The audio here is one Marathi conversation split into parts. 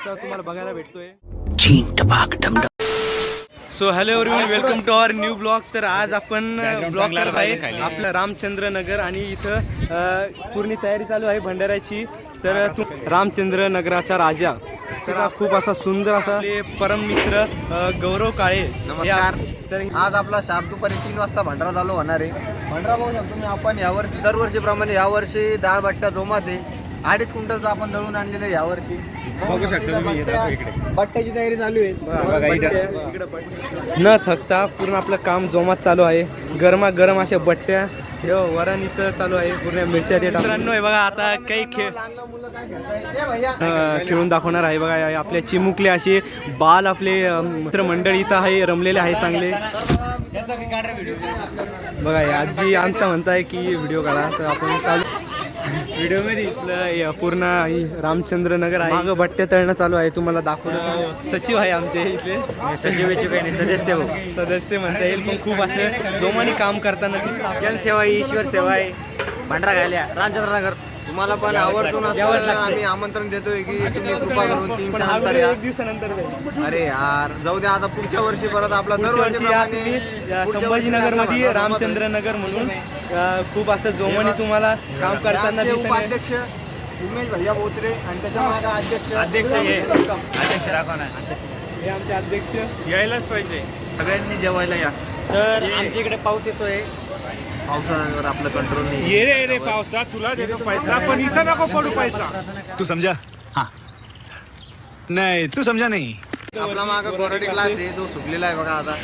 असा तुम्हाला बघायला भेटतोय. So hello everyone, welcome to our new blog. तर आज आपण ब्लॉग करत आहे आपलं रामचंद्र नगर आणि इथं पूर्ण तयारी चालू आहे भंडाऱ्याची. तर रामचंद्र नगराचा राजा तर खूप असा सुंदर असा परममित्र गौरव काळे. नमस्कार. तर आज आपला शार्प दुपारी 3 वाजता भंडारा चालू होणार आहे. भंडारा बघू शकतो मी आपण यावर्षी दरवर्षीप्रमाणे यावर्षी डाळ बट्ट्या जोमात आहे. 2.5 क्विंटलचं आपण दळून आणलेलं आहे यावर्षी. बघू शकता तुम्ही इकडे बट्ट्याची तयारी चालू आहे. न थकता पूर्ण आपलं काम जोमात चालू आहे. गरमागरम अशा बट्ट्या वरण इथं चालू आहे. पूर्ण मिरच्या मित्रांनो आहे बघा. आता काही खेळून दाखवणार आहे बघा. आपल्या चिमुकले असे बाल आपले मित्रमंडळी इथं आहे, रमलेले आहे चांगले बघा. आजी आमचा म्हणताय की व्हिडिओ काढा, तर आपण चालू व्हिडिओ मध्ये इथलं पूर्ण रामचंद्र नगर आहे. मागं बट्ट्या तळणं चालू आहे. तुम्हाला दाखवलं. सचिव आहे आमचे इथले. सचिवाचे काही नाही, सदस्य म्हणता येईल, पण खूप असे जोमाने काम करताना दिसतात. जनसेवा आहे, ईश्वर सेवा आहे. भंडारा घायला रामचंद्र नगर तुम्हाला पण आवर्जून आम्ही आमंत्रण देतोय की तुम्ही कृपा करून 3 नंतर या. 1 दिवसानंतर. अरे यार जाऊ द्या, आता पुढच्या वर्षी परत आपला दरवर्षी संभाजीनगर मध्ये रामचंद्र नगर म्हणून खूप असं जोमाने तुम्हाला काम करताना उपाध्यक्ष उमेश भैया बोत्रे आणि त्याच्या मागे अध्यक्ष राखा ना. हे आमचे अध्यक्ष यायलाच पाहिजे. सगळ्यांनी जेवायला या. तर आमच्या इकडे पाऊस येतोय. पावसाळ्यावर आपलं कंट्रोल नाही. ये रे पावसा, तुला देतो पैसा, पण इथं नको पडू पैसा. तू समझा? हाँ. नहीं तू समझा नहीं. आपला मागं कोरडी क्लास आहे, जो सुटलेला आहे बघा. आता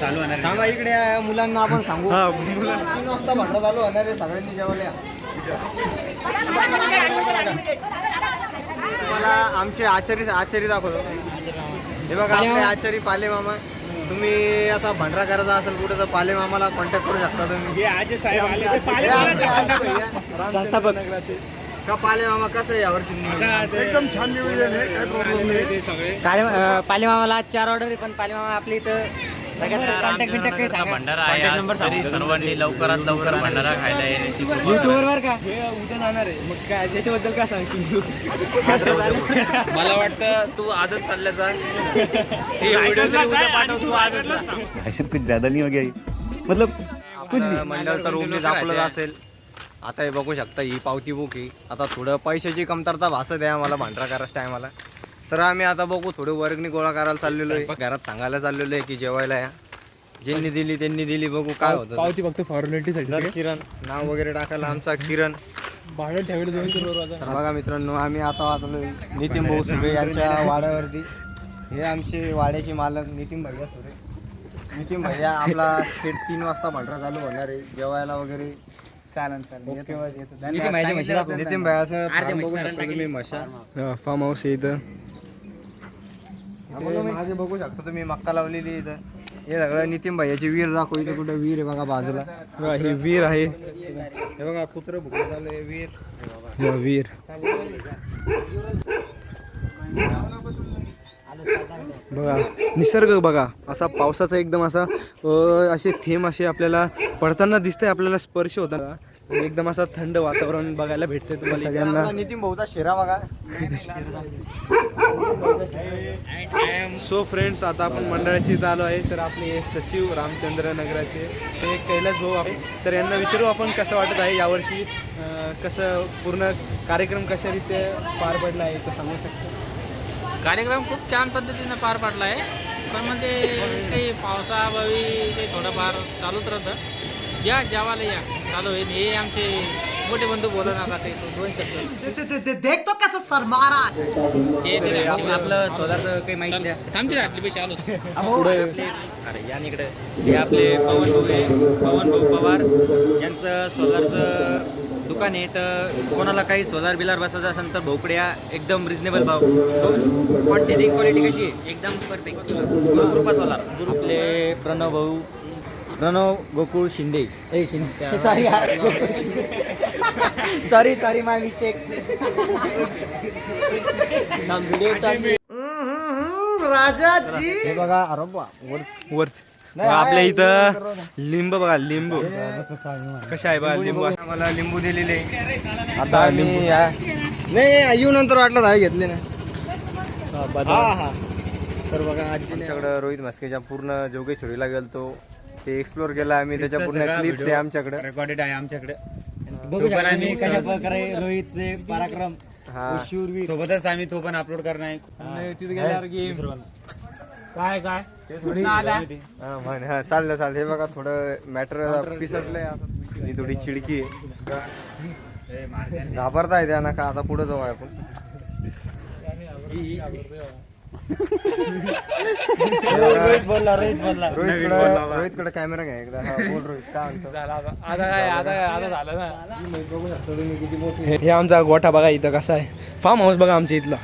चालू होणार थांबा, इकडे या मुलांना आपण सांगू. हा, 3 वाजता भंडारा चालू होणार आहे. सगळ्यांनी जेवायला या. तुम्हाला आमचे आचारी दाखवतो. हे बघा आपले आचारी पाले मामा. तुम्ही आता भंडारा करायचा असेल कुठे तर पाले मामाला कॉन्टॅक्ट करू शकता तुम्ही. हे आजे साहेब आले ते पाले संस्थापक का पाले मामा कसं आहे यावर्षी? एकदम छान नियोजन आहे. काय प्रॉब्लेम नाही ते सगळे. पालेमामाला आज 4 ऑर्डर आहे, पण पालेमामा आपल्या इथं सगळ्यात कॉन्टॅक्ट काही सांगा. भंडारा आहे आज, तरी सर्वांनी लवकरात लवकर भंडारा खायला येण्याची युट्यूबर वर का हे उद्या जाणार आहे. मग काय त्याच्याबद्दल काय सांगशील? मला वाटतं तू आजच चालल्याचा हे व्हिडिओ पाठव. तू आजच ऐसे कुछ ज्यादा नहीं हो गया ये? मतलब कुछ भी. मंडळ तर रूमने दाखवलं असेल. आता हे बघू शकता, ही पावती बुक ही. आता थोडं पैशाची कमतरता भासत आहे आम्हाला भंडारा करायच्या टायमाला. तर आम्ही आता बघू थोडं वर्गणी गोळा करायला चाललेलो आहे. घरात सांगायला चाललेलो आहे की जेवायला या. ज्यांनी दिली त्यांनी दिली. बघू काय होतं. पावती फक्त फॉर्मॅलिटीसाठी. किरण नाव वगैरे टाकायला आमचा किरण. भाडं ठेवलं 200 रुपये. तर बघा मित्रांनो, आम्ही आता वाचलो नितीन भाऊ सुरे यांच्या वाड्यावरती. हे आमचे वाड्याचे मालक नितीन भैया सुरे. नितीन भैया आपला सेट 3 वाजता भंडारा चालू होणार आहे. जेवायला वगैरे चालन नितीन भैयाचं farm बघू शकता तुम्ही. मशा फार्म हाऊस आहे इथं. मागे बघू शकता तुम्ही मक्का लावलेली इथं. हे सगळं नितीन भैयाची विहीर दाखव. इथं कुठं विहीर आहे बघा बाजूला. बघा, ही वीर आहे. हे बघा कुत्रं भुकलं चालू आहे विहीर. हे वीर. बघा निसर्ग बघा. असा पावसाचा एकदम असा असे थेंब असे आपल्याला पडताना दिसतंय. आपल्याला स्पर्श होताना एकदम असा थंड वातावरण बघायला भेटतंय तुम्हाला सगळ्यांना. आपला नितीन भाऊचा शिरा बघा. सो फ्रेंड्स, आता आपण मंडळाची इथं आलो आहे. तर आपले सचिव रामचंद्र नगराचे ते कैलास भाऊ आहे. तर यांना विचारू आपण कसं वाटत आहे यावर्षी, कसं पूर्ण कार्यक्रम कशा रीते पार पडला आहे तर सांगू शकतो. कार्यक्रम खूप छान पद्धतीनं पार पडला आहे. पण म्हणजे काही पावसाअभावी काही थोडंफार चालूच राहतं. या जेवायला या, चालू होईल. हे आमचे मोठे बंधू बोलून आता ते 2 शब्द देख तो कसं सर मारा. आपलं सोलारचं काही माहिती द्या. आमची राहतली पैसे आलो. अरे या इकडे. हे आपले पवन भाऊ आहे, पवन भाऊ पवार यांचं सोलारचं दुकान आहे. तर कोणाला काही सोलार बिलार बसायचं असेल तर भाऊकडे या. एकदम रिजनेबल भाव. क्वांटिटी क्वालिटी कशी आहे एकदम परफेक्ट. गुरुकृपा सोलार. आपले प्रणव गोकुळ शिंदे. सॉरी माय मिस्टेक. राजाजी हे बघा. अरे वर आपल्या इथं लिंबू बघा. लिंबू कशा आहे बघा. लिंबू मला लिंबू दिलेले. आता आम्ही नाही येऊ नंतर वाटलं दहा घेतले ना. हा. तर बघा आमच्याकडं रोहित म्हस्केच्या पूर्ण जोगेश्वरीला गेलतो, ते एक्सप्लोर केलं आम्ही, त्याच्या पूर्ण क्लिप्स आहे आमच्याकडे, रेकॉर्डेड आहे आमच्याकडे. बघू शकता आम्ही कशा प्रकारे रोहितचे पराक्रम हा सोबतच आम्ही तो पण अपलोड करणार आहे. तिथे गेल्यावर गेम काय हा, चाललं हे बघा थोडं मॅटर पिसटलंय आता, ही थोडी चिडकी आहे, घाबरताय त्या ना का आता पुढे जाऊ आपण. रोहित कडे कॅमेरा घ्या एकदा. हा, बोल रोहित, काय म्हणतो? आता झालं ना. हे आमचा गोठा बघा इथं कसा आहे, फार्म हाऊस बघा आमच्या इथला.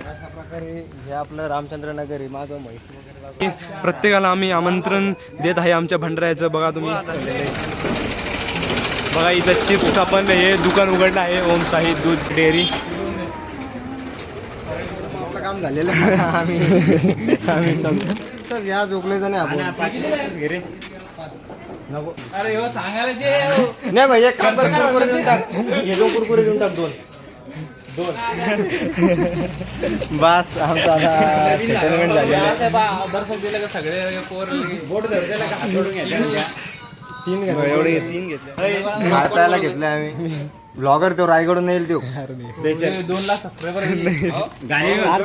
अशा प्रकारे हे आपलं रामचंद्र नगर आहे, मागं म्हैस वगैरे. प्रत्येकाला आम्ही आमंत्रण देत आहे आमच्या भंडाऱ्याचं. बघा तुम्ही, बघा इथं चिप्स आपण हे दुकान उघडलं आहे, ओम साई दूध डेअरी. आपलं काम झालेलं आहे. आम्ही तर या जोकलेचं नाही आपण. अरे हो सांगायला जे नाही भाई, एक काम कर, कुरकुरे देऊन टाक, हे दोन कुरकुरे देऊन टाक, दोन बस आमचं आता सेटलमेंट झालेलं आहे. दर्शक दिलं का सगळे पोर बोट धरलेला का हात जोडून घ्यायला. तीन घेतले. खाय प्यायला घेतलं आम्ही. ब्लॉगर तो रायगडून येईल तो. 2 लाख सबस्क्रायबर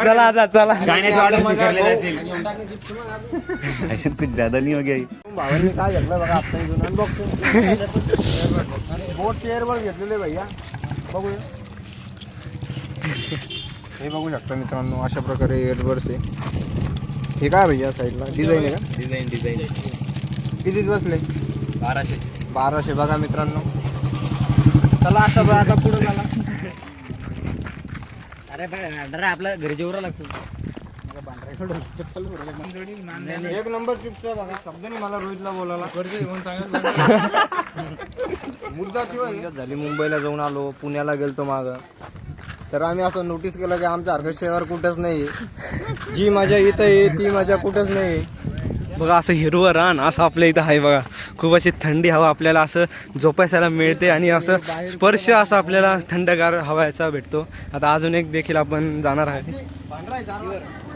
चला आता चला. गाण्याचे ऑर्डर स्वीकारले जातील. ऐसे कुछ ज्यादा नहीं हो गया ये? भावांनी काय घेतलं बघा आता इथून अनबॉक्सिंग. बोट चेअर वर घेतलेले भैया, बघूया. हे बघू शकता मित्रांनो, अशा प्रकारे एअरबड्स आहे. हे काय भैया साईडला डिझाईन आहे का? डिझाईन कितीच बसले? 1200. बघा मित्रांनो. चला आता पुढे झाला. अरे भंडारा आपला घरी जेवढा लागतो. एक नंबर चिप्स आहे बघा. शब्द नाही मला रोहितला बोलायला. मुद्दा किंवा झाली, मुंबईला जाऊन आलो, पुण्याला गेलतो मागं, तर आम्ही असं नोटीस केलं की आमच्या सारखं शहर कुठंच नाही. जी मजा इथं आहे ती मजा कुठंच नाही. बघा असं हिरवं रान असं आपल्या इथं आहे बघा. खूप अशी थंडी हवा आपल्याला असं झोपायला मिळते आणि असं स्पर्श असा आपल्याला थंडगार हवायचा भेटतो. आता अजून एक देखील आपण जाणार आहे.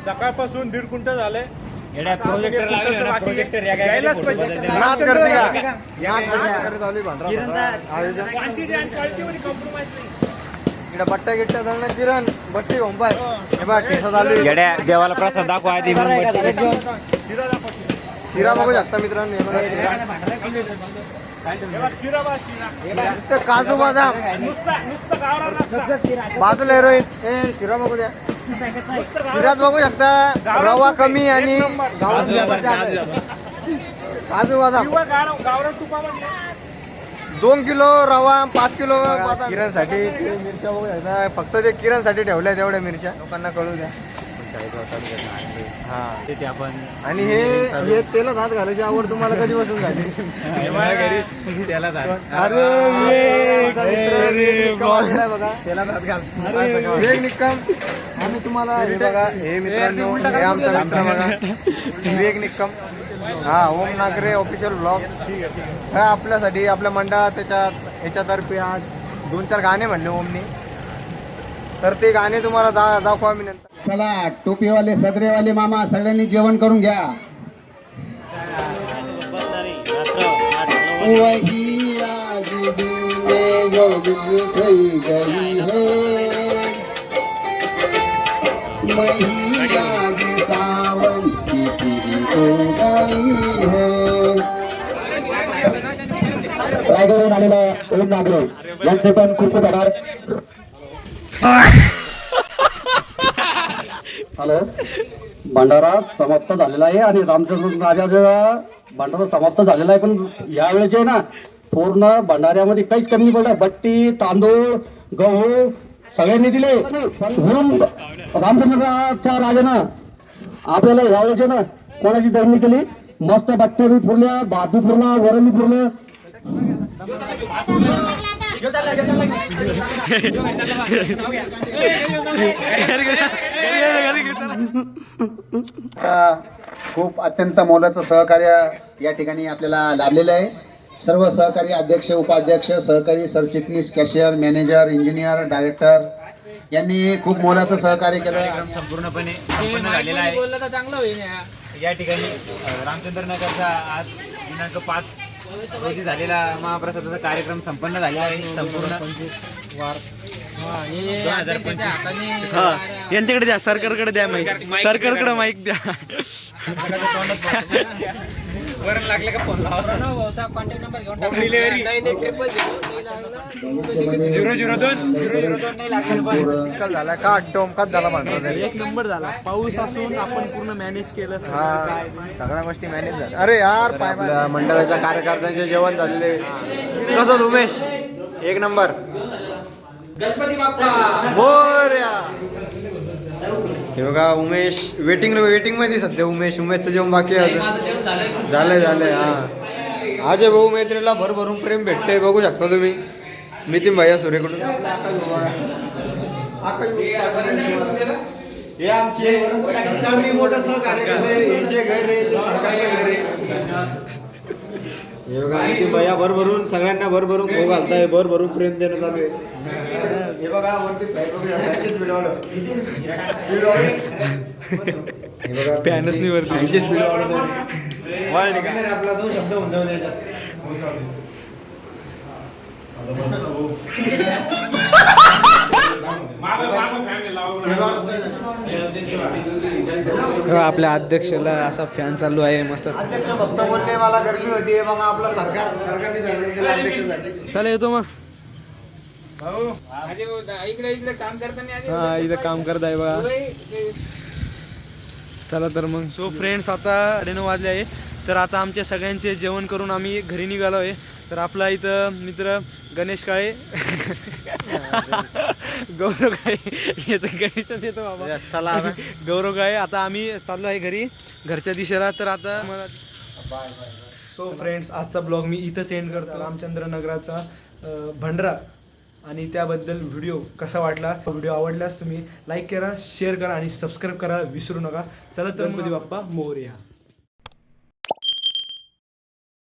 सकाळपासून 1.5 क्विंटल झाले. प्रोजेक्टर यायलाच पाहिजे. नाच करते का? नाच करते चालू आहे भांडरा. इकडे बट्ट्या गिट्ट्या धरणं किरण बट्टी होंबाय. हे बघ केसा चालू आहे. येड्या देवाला प्रसाद दाखवा आधी. शिरा बघू शकता मित्रांनो. काजू बदाम बाजूला रोहित. शिरा बघू द्या. शिरात बघू शकता रवा कमी आणि काजू बदाम. 2 किलो रवा, 5 किलो बदाम. किरणसाठी मिरच्या बघू शकता. फक्त ते किरणसाठी ठेवल्या तेवढ्या मिरच्या, लोकांना कळू द्या. हा आपण आणि हे तेलात हात घालायची आवड तुम्हाला कधीपासून झाली? त्याला बघा तेलात हात घाल. विवेक निक्कम आम्ही तुम्हाला हे बघा, हे मित्रांनो हे आमचा मित्र बघा विवेक निक्कम. हा, ओम नागरे ऑफिशियल ब्लॉग. हा आपल्यासाठी आपल्या मंडळात ह्याच्यातर्फे आज 2-4 गाणे म्हणले ओमनी, तर ते गाणे तुम्हाला दाखवा मी नंतर. चला टोपीवाले सदरेवाले मामा सगळ्यांनी जेवण करून घ्या. वही आज दिल में जो बिछई गई है, वही आज सावन की चिड़ी हो गई है. रायगडहून आलेला ओम नागरे यांचे पण खूप खूप आभार. हॅलो, भंडारा समाप्त झालेला आहे आणि रामचंद्र राजाचा भंडारा समाप्त झालेला आहे. पण यावेळेचे ना पूर्ण भंडाऱ्यामध्ये काहीच कमी नाही पडलं. बट्टी, तांदूळ, गहू सगळ्यांनी दिले. म्हणून रामचंद्राच्या राजानं आपल्याला यावेळेचे ना कोणाची दरणी केली. मस्त बट्ट्या बी फुरल्या, भात बी फुरला, वरण बी फुरलं. खूप अत्यंत मोलाचं सहकार्य या ठिकाणी आपल्याला लाभलेलं आहे. सर्व सहकारी अध्यक्ष, उपाध्यक्ष, सहकारी सरचिटणीस, कॅशियर, मॅनेजर, इंजिनियर, डायरेक्टर यांनी खूप मोलाचं सहकार्य केलं. संपूर्णपणे हे संपन्न माईक झालेला मध्ये आहे. बोललं तर चांगलं होईल या ठिकाणी रामचंद्र नगरचा आज दिनांक 5 रोजी झालेला महाप्रसादाचा कार्यक्रम संपन्न झालेला आहे. संपूर्ण हे अध्यक्षाच्या हाताने हा यांच्याकडे द्या, सरकारकडे द्या माईक, सरकारकडे माईक द्या. वरण लागले का फोन लावा. प्रणव भाऊचा कॉन्टॅक्ट नंबर घेऊन टाका. 002 नाही लागले पण झाला का टोमकाच झाला भांडरा. एक नंबर झाला. पाऊस असून आपण पूर्ण मॅनेज केलं. सगळ्या गोष्टी मॅनेज झाल्या. अरे यार आपल्या मंडळाच्या कार्यकर्त्यांचे जेवण झालेले. कसं उमेश? एक नंबर. गणपती बाप्पा मोरया. हे बघा उमेश वेटिंग मध्ये सध्या. उमेशचं जेवण बाकी आहे अजून. झालंय हा. अजय भाऊ मैत्रीला भरभरून प्रेम भेटते बघू शकता तुम्ही. नितीन भैया सुरेकडून हे आमचे चांगली मोठं सहकार्य केले. हे जे घर आहे ते सरकारचं घर आहे. हे बघा नितीन भैया भरभरून सगळ्यांना भरभरून खो घालताय. भरभरून प्रेम देणं चालू आहे. हे बघा वरती स्पीड पॅनच नाही वरती. स्पीड वाढवतो. आपला तो शब्द होऊन जाऊ द्यायचा. आपल्या अध्यक्षाला असा फॅन चालू आहे मस्त. अध्यक्ष फक्त बोलले मला गर्मी होती. मग आपला सरकारने फॅमिली दिला अध्यक्षासाठी. चला येतो मग. इकडे काम करताना हा इथं काम करत आहे बघा. चला तर मग. सो फ्रेंड्स आता 9:30 वाजले आहे. तर आता आमच्या सगळ्यांचे जेवण करून आम्ही घरी निघालो आहे. तर आपला इथं मित्र गणेश काळे गौरव काळे येतो. गणेशच येतो बाबा. चला गौरव काळे. आता आम्ही चाललो आहे घरी घरच्या दिशेला. तर आता मला सो फ्रेंड्स आजचा ब्लॉग मी इथंच एंड करतो. रामचंद्र नगराचा भंडारा आणि त्याबद्दल व्हिडिओ कसा वाटला. व्हिडिओ आवडल्यास तुम्ही लाईक करा, शेअर करा आणि सबस्क्राईब करा विसरू नका. चला तर गणपती बाप्पा मोरया.